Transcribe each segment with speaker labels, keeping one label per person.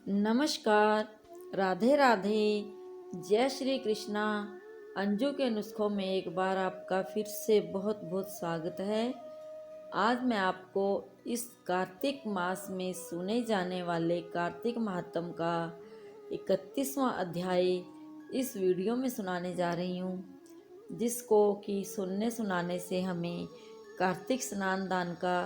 Speaker 1: नमस्कार, राधे राधे, जय श्री कृष्णा। अंजू के नुस्खों में एक बार आपका फिर से बहुत बहुत स्वागत है। आज मैं आपको इस कार्तिक मास में सुने जाने वाले कार्तिक महात्म का 31वां अध्याय इस वीडियो में सुनाने जा रही हूँ, जिसको कि सुनने सुनाने से हमें कार्तिक स्नान दान का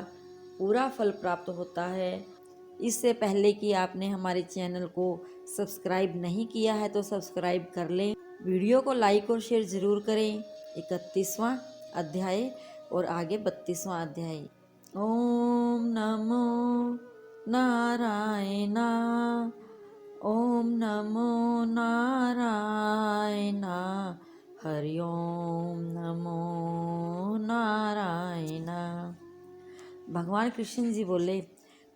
Speaker 1: पूरा फल प्राप्त होता है। इससे पहले कि आपने हमारे चैनल को सब्सक्राइब नहीं किया है तो सब्सक्राइब कर लें। वीडियो को लाइक और शेयर ज़रूर करें। 31वां अध्याय और आगे 32वां अध्याय। ओम नमो नारायणा, ओम नमो नारायणा, हरि ओम नमो नारायणा। भगवान कृष्ण जी बोले,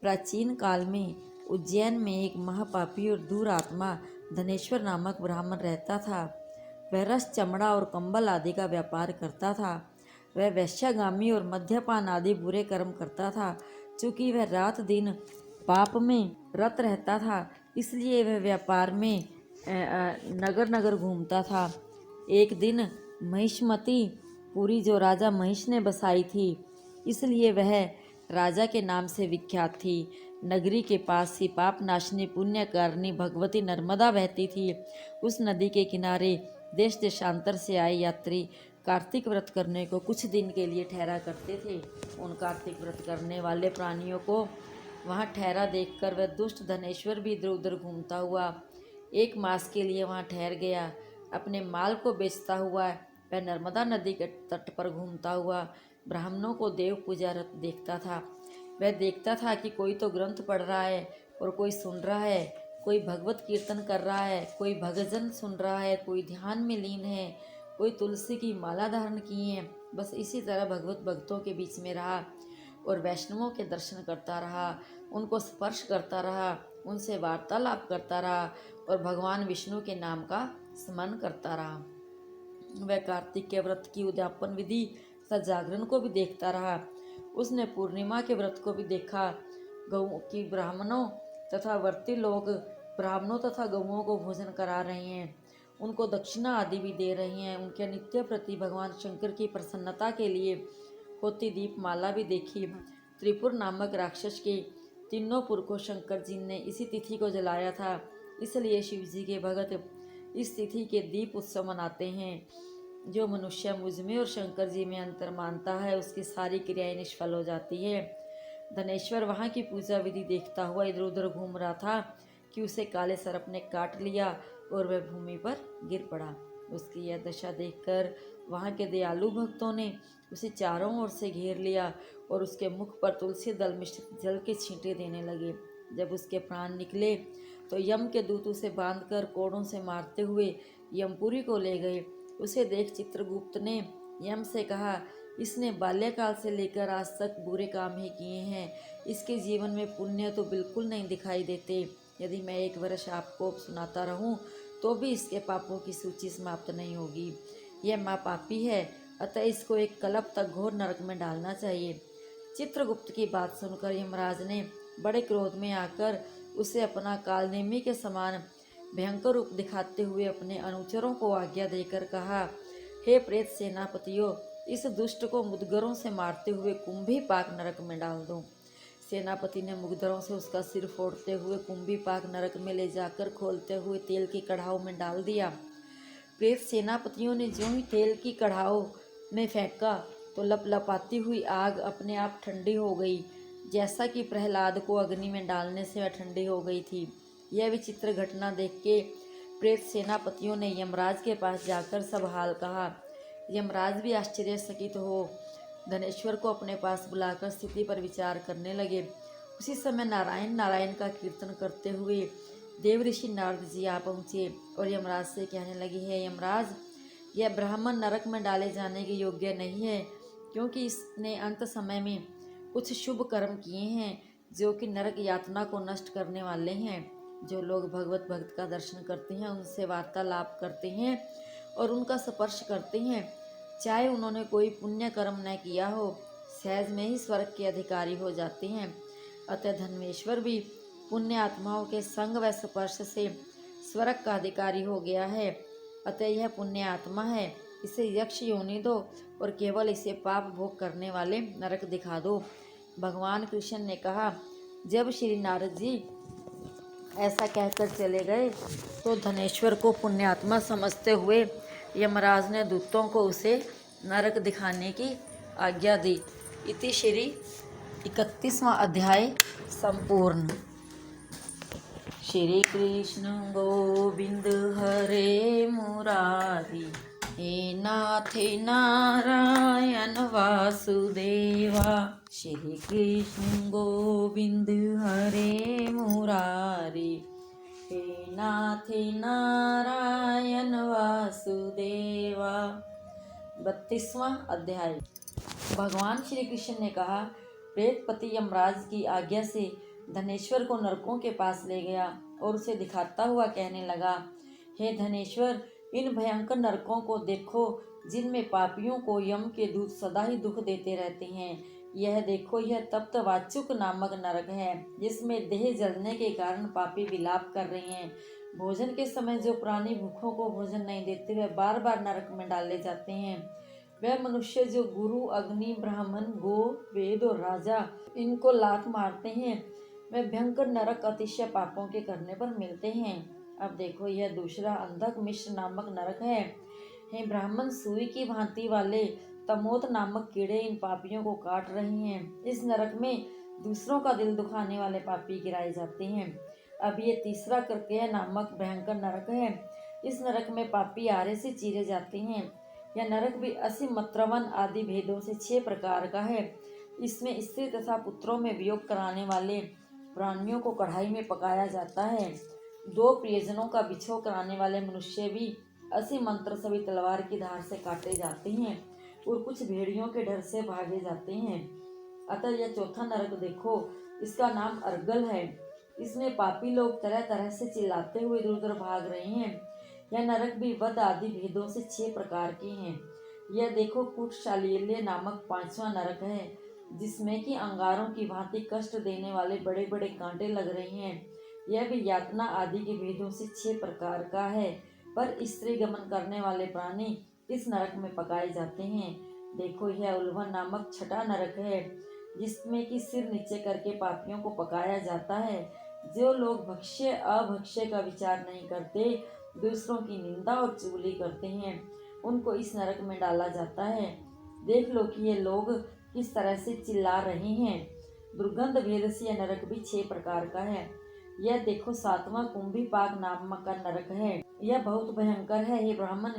Speaker 1: प्राचीन काल में उज्जैन में एक महापापी और दूर आत्मा धनेश्वर नामक ब्राह्मण रहता था। वह रस, चमड़ा और कंबल आदि का व्यापार करता था। वह वैश्यागामी और मद्यपान आदि बुरे कर्म करता था। चूँकि वह रात दिन पाप में रत रहता था, इसलिए वह व्यापार में नगर नगर घूमता था। एक दिन महिष्मती पुरी जो राजा महिष ने बसाई थी, इसलिए वह राजा के नाम से विख्यात थी। नगरी के पास ही पाप नाशनी पुण्यकारिणी भगवती नर्मदा बहती थी। उस नदी के किनारे देश देशांतर से आए यात्री कार्तिक व्रत करने को कुछ दिन के लिए ठहरा करते थे। उन कार्तिक व्रत करने वाले प्राणियों को वहां ठहरा देखकर वह दुष्ट धनेश्वर भी इधर उधर घूमता हुआ 1 मास के लिए वहां ठहर गया। अपने माल को बेचता हुआ वह नर्मदा नदी के तट पर घूमता हुआ ब्राह्मणों को देव पूजारत देखता था। वह देखता था कि कोई तो ग्रंथ पढ़ रहा है और कोई सुन रहा है, कोई भगवत कीर्तन कर रहा है, कोई भजन सुन रहा है, कोई ध्यान में लीन है, कोई तुलसी की माला धारण किए है। बस इसी तरह भगवत भक्तों के बीच में रहा और वैष्णवों के दर्शन करता रहा, उनको स्पर्श करता रहा, उनसे वार्तालाप करता रहा और भगवान विष्णु के नाम का स्मरण करता रहा। वह कार्तिक के व्रत की उद्यापन विधि तथा जागरण को भी देखता रहा। उसने पूर्णिमा के व्रत को भी देखा। गऊ की ब्राह्मणों तथा व्रती लोग ब्राह्मणों तथा गऊओं को भोजन करा रहे हैं, उनको दक्षिणा आदि भी दे रही हैं। उनके नित्य प्रति भगवान शंकर की प्रसन्नता के लिए होती दीप माला भी देखी। त्रिपुर नामक राक्षस के तीनों पुर को शंकर जी ने इसी तिथि को जलाया था, इसलिए शिव जी के भगत इस तिथि के दीप उत्सव मनाते हैं। जो मनुष्य मुझ में और शंकर जी में अंतर मानता है, उसकी सारी क्रियाएं निष्फल हो जाती है। धनेश्वर वहाँ की पूजा विधि देखता हुआ इधर उधर घूम रहा था कि उसे काले सर्प ने काट लिया और वह भूमि पर गिर पड़ा। उसकी यह दशा देखकर वहाँ के दयालु भक्तों ने उसे चारों ओर से घेर लिया और उसके मुख पर तुलसी दल मिश्रित जल के छींटे देने लगे। जब उसके प्राण निकले तो यम के दूत उसे बांधकर कोड़ों से मारते हुए यमपुरी को ले गए। उसे देख चित्रगुप्त ने यम से कहा, इसने बाल्यकाल से लेकर आज तक बुरे काम ही किए हैं, इसके जीवन में पुण्य तो बिल्कुल नहीं दिखाई देते। यदि मैं 1 वर्ष आपको सुनाता रहूं तो भी इसके पापों की सूची समाप्त नहीं होगी। यह महापापी है, अतः इसको एक कल्प तक घोर नरक में डालना चाहिए। चित्रगुप्त की बात सुनकर यमराज ने बड़े क्रोध में आकर उसे अपना कालनेमी के समान भयंकर रूप दिखाते हुए अपने अनुचरों को आज्ञा देकर कहा, हे प्रेत सेनापतियों, इस दुष्ट को मुदगरों से मारते हुए कुंभी पाक नरक में डाल दो। सेनापति ने मुगदरों से उसका सिर फोड़ते हुए कुंभी पाक नरक में ले जाकर खोलते हुए तेल की कढ़ाओ में डाल दिया। प्रेत सेनापतियों ने ज्यों ही तेल की कढ़ाओ में फेंका तो लपलपाती हुई आग अपने आप ठंडी हो गई, जैसा कि प्रहलाद को अग्नि में डालने से वह ठंडी हो गई थी। यह विचित्र घटना देख के प्रेत सेनापतियों ने यमराज के पास जाकर सब हाल कहा। यमराज भी आश्चर्यचकित हो धनेश्वर को अपने पास बुलाकर स्थिति पर विचार करने लगे। उसी समय नारायण नारायण का कीर्तन करते हुए देव ऋषि नारद जी आ पहुँचे और यमराज से कहने लगे, हे यमराज, यह ब्राह्मण नरक में डाले जाने के योग्य नहीं है, क्योंकि इसने अंत समय में कुछ शुभ कर्म किए हैं जो कि नरक यातना को नष्ट करने वाले हैं। जो लोग भगवत भक्त का दर्शन करते हैं, उनसे वार्तालाप करते हैं और उनका स्पर्श करते हैं, चाहे उन्होंने कोई पुण्य कर्म न किया हो, सहज में ही स्वर्ग के अधिकारी हो जाते हैं। अतः धन्वेश्वर भी पुण्य आत्माओं के संग व स्पर्श से स्वर्ग का अधिकारी हो गया है, अतः यह पुण्य आत्मा है। इसे यक्ष योनि दो और केवल इसे पाप भोग करने वाले नरक दिखा दो। भगवान कृष्ण ने कहा, जब श्री नारद जी ऐसा कहकर चले गए तो धनेश्वर को पुण्यात्मा समझते हुए यमराज ने दूतों को उसे नरक दिखाने की आज्ञा दी। इति श्री 31वां अध्याय संपूर्ण। श्री कृष्ण गोविंद हरे मुरारी, हे नाथ नारायण वासुदेवा। श्री कृष्ण गोविंद हरे मुरारी, हे नाथ नारायण वासुदेवा। 32वां अध्याय। भगवान श्री कृष्ण ने कहा, प्रेतपति यमराज की आज्ञा से धनेश्वर को नरकों के पास ले गया और उसे दिखाता हुआ कहने लगा, हे धनेश्वर, इन भयंकर नरकों को देखो जिनमें पापियों को यम के दूत सदा ही दुख देते रहते हैं। यह देखो, यह तप्त वाचुक नामक नरक है, जिसमें देह जलने के कारण पापी विलाप कर रहे हैं। भोजन के समय जो प्राणी भूखों को भोजन नहीं देते वह बार बार नरक में डाले जाते हैं। वह मनुष्य जो गुरु, अग्नि, ब्राह्मण, गो, वेद और राजा इनको लात मारते हैं, वह भयंकर नरक अतिशय पापों के करने पर मिलते हैं। अब देखो, यह दूसरा अंधक मिश्र नामक नरक है। हे ब्राह्मण, सुई की भांति वाले तमोत नामक कीड़े इन पापियों को काट रहे हैं। इस नरक में दूसरों का दिल दुखाने वाले पापी गिराए जाते हैं। अब ये तीसरा कर्कय नामक भयंकर नरक है। इस नरक में पापी आरे से चीरे जाते हैं। यह नरक भी असीम मत्रवन आदि भेदों से 6 प्रकार का है। इसमें स्त्री तथा पुत्रों में वियोग कराने वाले प्राणियों को कढ़ाई में पकाया जाता है। 2 प्रियजनों का बिछोह कराने वाले मनुष्य भी असीम मंत्र सभी तलवार की धार से काटे जाते हैं और कुछ भेड़ियों के डर से भागे जाते हैं। अतः यह चौथा नरक देखो, इसका नाम अर्गल है। इसमें पापी लोग तरह तरह से चिल्लाते हुए इधर उधर भाग रहे हैं। यह नरक भी वध आदि भेदों से 6 प्रकार के हैं। यह देखो, कुटशालील्य नामक 5वां नरक है, जिसमें कि अंगारों की भांति कष्ट देने वाले बड़े बड़े कांटे लग रहे हैं। यह भी यातना आदि के भेदों से 6 प्रकार का है, पर स्त्री गमन करने वाले प्राणी इस नरक में पकाए जाते हैं। देखो, यह उल्वन नामक 6वां नरक है, जिसमें कि सिर नीचे करके पापियों को पकाया जाता है। जो लोग भक्ष्य अभक्ष्य का विचार नहीं करते, दूसरों की निंदा और चुगली करते हैं, उनको इस नरक में डाला जाता है। देख लो कि ये लोग किस तरह से चिल्ला रहे हैं। दुर्गंध भेद से यह नरक भी 6 प्रकार का है। यह देखो, 7वां कुंभीपाक नामक का नरक है। यह बहुत भयंकर है। हे ब्राह्मण,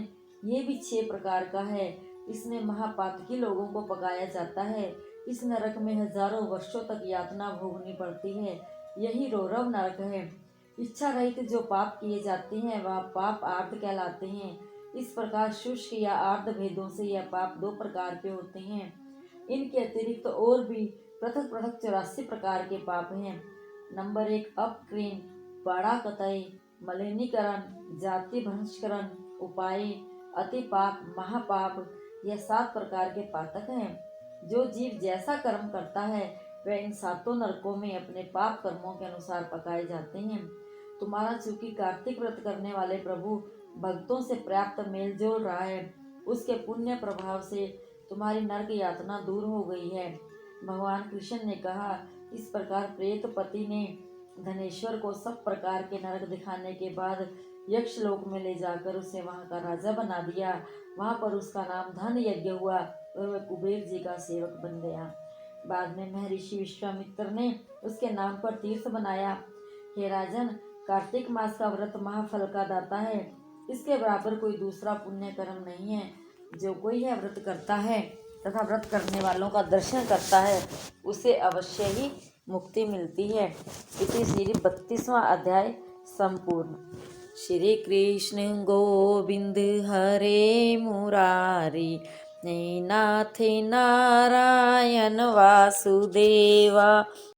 Speaker 1: ये भी 6 प्रकार का है। इसमें महापातकी लोगों को पकाया जाता है। इस नरक में हजारों वर्षों तक यातना भोगनी पड़ती है। यही रौरव नरक है। इच्छा रहित जो पाप किए जाते हैं वह पाप आर्त कहलाते हैं। इस प्रकार शुष्क या आर्त भेदों से यह पाप 2 प्रकार के होते हैं। इनके अतिरिक्त और भी पृथक पृथक 84 प्रकार के पाप हैं। नंबर 1, अपक्रीन, बड़ा कतई, मलिनीकरण, जाति भ्रंशकरण, उपाय, अति पाप, महापाप, यह 7 प्रकार के पातक हैं। जो जीव जैसा कर्म करता है वह इन 7 नरकों में अपने पाप कर्मों के अनुसार पकाए जाते हैं। तुम्हारा चूंकि कार्तिक व्रत करने वाले प्रभु भक्तों से पर्याप्त मेल जोल रहा है, उसके पुण्य प्रभाव से तुम्हारी नरक यातना दूर हो गई है। भगवान कृष्ण ने कहा, इस प्रकार प्रेतपति ने धनेश्वर को सब प्रकार के नरक दिखाने के बाद यक्ष लोक में ले जाकर उसे वहां का राजा बना दिया। वहां पर उसका नाम धन यज्ञ हुआ और वह कुबेर जी का सेवक बन गया। बाद में महर्षि विश्वामित्र ने उसके नाम पर तीर्थ बनाया। हे राजन, कार्तिक मास का व्रत महाफल का दाता है। इसके बराबर कोई दूसरा पुण्य कर्म नहीं है। जो कोई यह व्रत करता है तथा व्रत करने वालों का दर्शन करता है, उसे अवश्य ही मुक्ति मिलती है। इति श्री 32वां अध्याय संपूर्ण। श्री कृष्ण गोविंद हरे मुरारी, नाथ नारायण वासुदेवा।